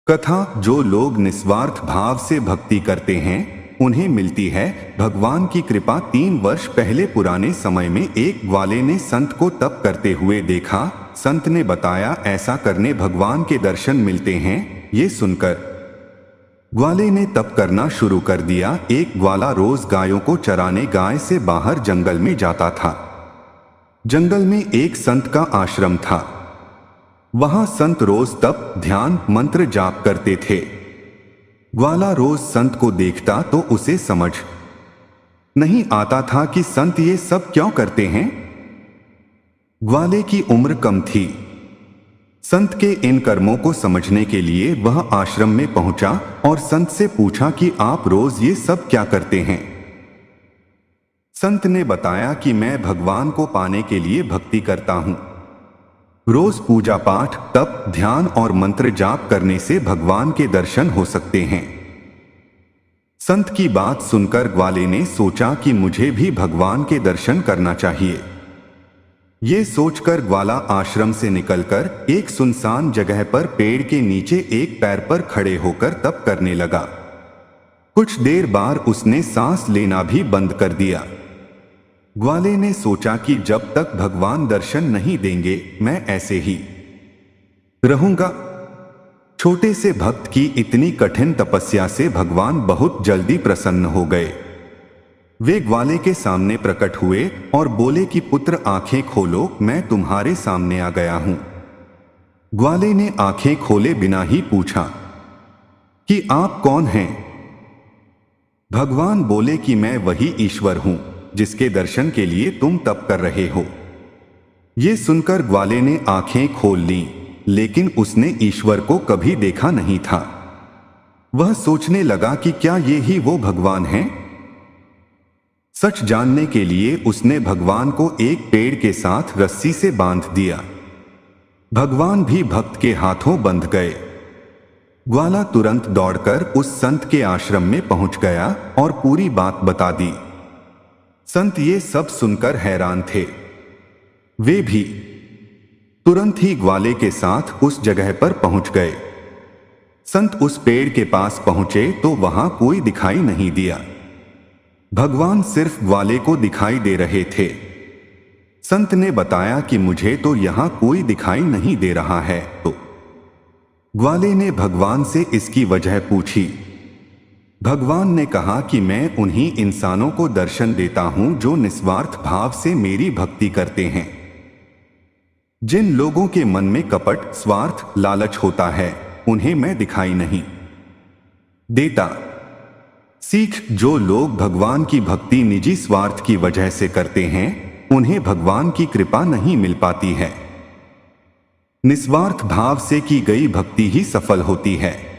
कथा। जो लोग निस्वार्थ भाव से भक्ति करते हैं उन्हें मिलती है भगवान की कृपा। 3 वर्ष पहले पुराने समय में एक ग्वाले ने संत को तप करते हुए देखा। संत ने बताया ऐसा करने भगवान के दर्शन मिलते हैं। ये सुनकर ग्वाले ने तप करना शुरू कर दिया। एक ग्वाला रोज गायों को चराने गाय से बाहर जंगल में जाता था। जंगल में एक संत का आश्रम था। वहां संत रोज तप ध्यान मंत्र जाप करते थे। ग्वाला रोज संत को देखता तो उसे समझ नहीं आता था कि संत ये सब क्यों करते हैं। ग्वाले की उम्र कम थी। संत के इन कर्मों को समझने के लिए वह आश्रम में पहुंचा और संत से पूछा कि आप रोज ये सब क्या करते हैं। संत ने बताया कि मैं भगवान को पाने के लिए भक्ति करता हूं। रोज पूजा पाठ तप ध्यान और मंत्र जाप करने से भगवान के दर्शन हो सकते हैं। संत की बात सुनकर ग्वाले ने सोचा कि मुझे भी भगवान के दर्शन करना चाहिए। ये सोचकर ग्वाला आश्रम से निकलकर एक सुनसान जगह पर पेड़ के नीचे एक पैर पर खड़े होकर तप करने लगा। कुछ देर बाद उसने सांस लेना भी बंद कर दिया। ग्वाले ने सोचा कि जब तक भगवान दर्शन नहीं देंगे मैं ऐसे ही रहूंगा। छोटे से भक्त की इतनी कठिन तपस्या से भगवान बहुत जल्दी प्रसन्न हो गए। वे ग्वाले के सामने प्रकट हुए और बोले कि पुत्र आंखें खोलो, मैं तुम्हारे सामने आ गया हूं। ग्वाले ने आंखें खोले बिना ही पूछा कि आप कौन हैं। भगवान बोले कि मैं वही ईश्वर हूं जिसके दर्शन के लिए तुम तप कर रहे हो। ये सुनकर ग्वाले ने आंखें खोल लीं, लेकिन उसने ईश्वर को कभी देखा नहीं था। वह सोचने लगा कि क्या ये ही वो भगवान हैं। सच जानने के लिए उसने भगवान को एक पेड़ के साथ रस्सी से बांध दिया। भगवान भी भक्त के हाथों बंध गए। ग्वाला तुरंत दौड़कर उस संत के आश्रम में पहुंच गया और पूरी बात बता दी। संत ये सब सुनकर हैरान थे। वे भी तुरंत ही ग्वाले के साथ उस जगह पर पहुंच गए। संत उस पेड़ के पास पहुंचे तो वहां कोई दिखाई नहीं दिया। भगवान सिर्फ ग्वाले को दिखाई दे रहे थे। संत ने बताया कि मुझे तो यहां कोई दिखाई नहीं दे रहा है। तो ग्वाले ने भगवान से इसकी वजह पूछी। भगवान ने कहा कि मैं उन्हीं इंसानों को दर्शन देता हूं जो निस्वार्थ भाव से मेरी भक्ति करते हैं। जिन लोगों के मन में कपट स्वार्थ लालच होता है उन्हें मैं दिखाई नहीं देता। सीख। जो लोग भगवान की भक्ति निजी स्वार्थ की वजह से करते हैं उन्हें भगवान की कृपा नहीं मिल पाती है। निस्वार्थ भाव से की गई भक्ति ही सफल होती है।